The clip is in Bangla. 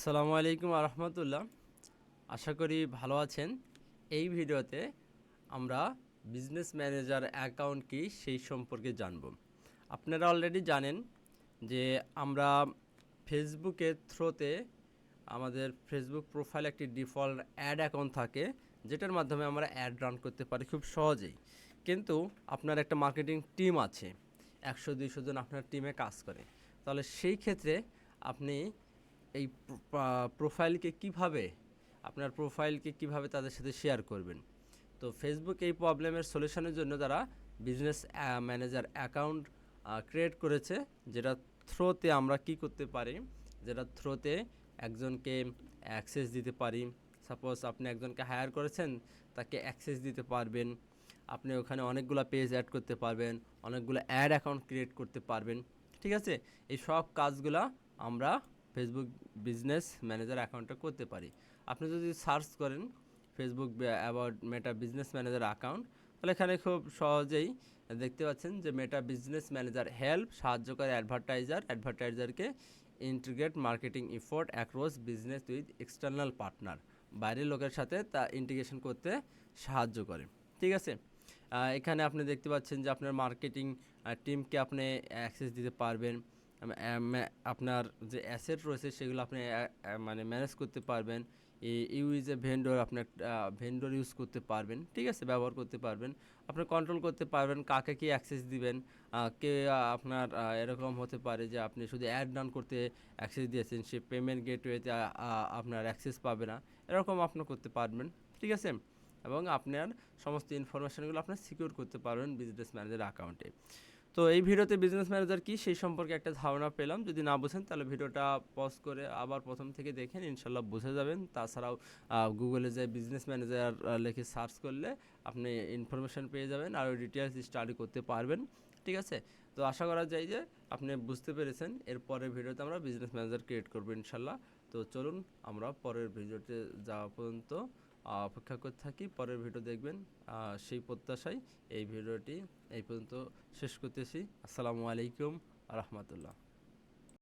আসসালামু আলাইকুম রহমতুল্লাহ। আশা করি ভালো আছেন। এই ভিডিওতে আমরা বিজনেস ম্যানেজার অ্যাকাউন্ট কি সেই সম্পর্কে জানব। আপনারা অলরেডি জানেন যে আমরা ফেসবুকের থ্রুতে আমাদের ফেসবুক প্রোফাইল একটি ডিফল্ট অ্যাড অ্যাকাউন্ট থাকে, যেটার মাধ্যমে আমরা অ্যাড রান করতে পারি খুব সহজেই। কিন্তু আপনার একটা মার্কেটিং টিম আছে, 100-200 জন আপনার টিমে কাজ করে। তাহলে সেই ক্ষেত্রে আপনি এই আপনার প্রোফাইলকে কিভাবে তাদের সাথে শেয়ার করবেন। তো ফেসবুক এই প্রবলেমের সলিউশনের জন্য তারা বিজনেস ম্যানেজার অ্যাকাউন্ট ক্রিয়েট করেছে, যেটা থ্রোতে আমরা কি করতে পারি, যেটা থ্রোতে একজনকে অ্যাক্সেস দিতে পারি। সাপোজ আপনি একজনকে হায়ার করেছেন, তাকে অ্যাক্সেস দিতে পারবেন। আপনি ওখানে অনেকগুলো পেজ অ্যাড করতে পারবেন, অনেকগুলো অ্যাড অ্যাকাউন্ট ক্রিয়েট করতে পারবেন। ঠিক আছে, এই সব কাজগুলো আমরা ফেসবুক বিজনেস ম্যানেজার অ্যাকাউন্টটা করতে পারি। আপনি যদি সার্চ করেন Facebook about meta business manager account, তাহলে এখানে খুব সহজেই দেখতে পাচ্ছেন যে মেটা বিজনেস ম্যানেজার হেল্প সাহায্য করে অ্যাডভার্টাইজারকে integrate marketing effort across business with external partner, বাইরের লোকের সাথে তা ইন্টিগ্রেশন করতে সাহায্য করে। ঠিক আছে, এখানে আপনি দেখতে পাচ্ছেন যে আপনার মার্কেটিং টিমকে আপনি অ্যাক্সেস দিতে পারবেন। আপনার যে অ্যাসেট রয়েছে সেগুলো আপনি মানে ম্যানেজ করতে পারবেন। ইউজ এ ভেন্ডর, আপনার ভেন্ডর ইউজ করতে পারবেন। ঠিক আছে, ব্যবহার করতে পারবেন। আপনি কন্ট্রোল করতে পারবেন কাকে কি অ্যাক্সেস দিবেন। কে আপনার এরকম হতে পারে যে আপনি শুধু অ্যাড রান করতে অ্যাক্সেস দিয়েছেন, সে পেমেন্ট গেটওয়েতে আপনার অ্যাক্সেস পাবে না, এরকম আপনি করতে পারবেন। ঠিক আছে, এবং আপনার সমস্ত ইনফরমেশনগুলো আপনার সিকিউর করতে পারবেন বিজনেস ম্যানেজার অ্যাকাউন্টে। তো এই ভিডিওতে বিজনেস ম্যানেজার কি সেই সম্পর্কে একটা ধারণা পেলাম। যদি না বুঝেন তাহলে ভিডিওটা পজ করে আবার প্রথম থেকে দেখেন, ইনশাল্লাহ বুঝে যাবেন। তাছাড়াও গুগলে যে বিজনেস ম্যানেজার লিখে সার্চ করলে আপনি ইনফরমেশান পেয়ে যাবেন, আর ডিটেলস স্টাডি করতে পারবেন। ঠিক আছে, তো আশা করা যায় যে আপনি বুঝতে পেরেছেন। এরপরের ভিডিওতে আমরা বিজনেস ম্যানেজার ক্রিয়েট করবো ইনশাল্লাহ। তো চলুন আমরা পরের ভিডিওতে যাওয়া পর্যন্ত অপেক্ষা করতে থাকি। পরের ভিডিও দেখবেন সেই প্রত্যাশায় এই ভিডিওটি এই পর্যন্ত শেষ করতেছি। আসসালামু আলাইকুম রহমতুল্লাহ।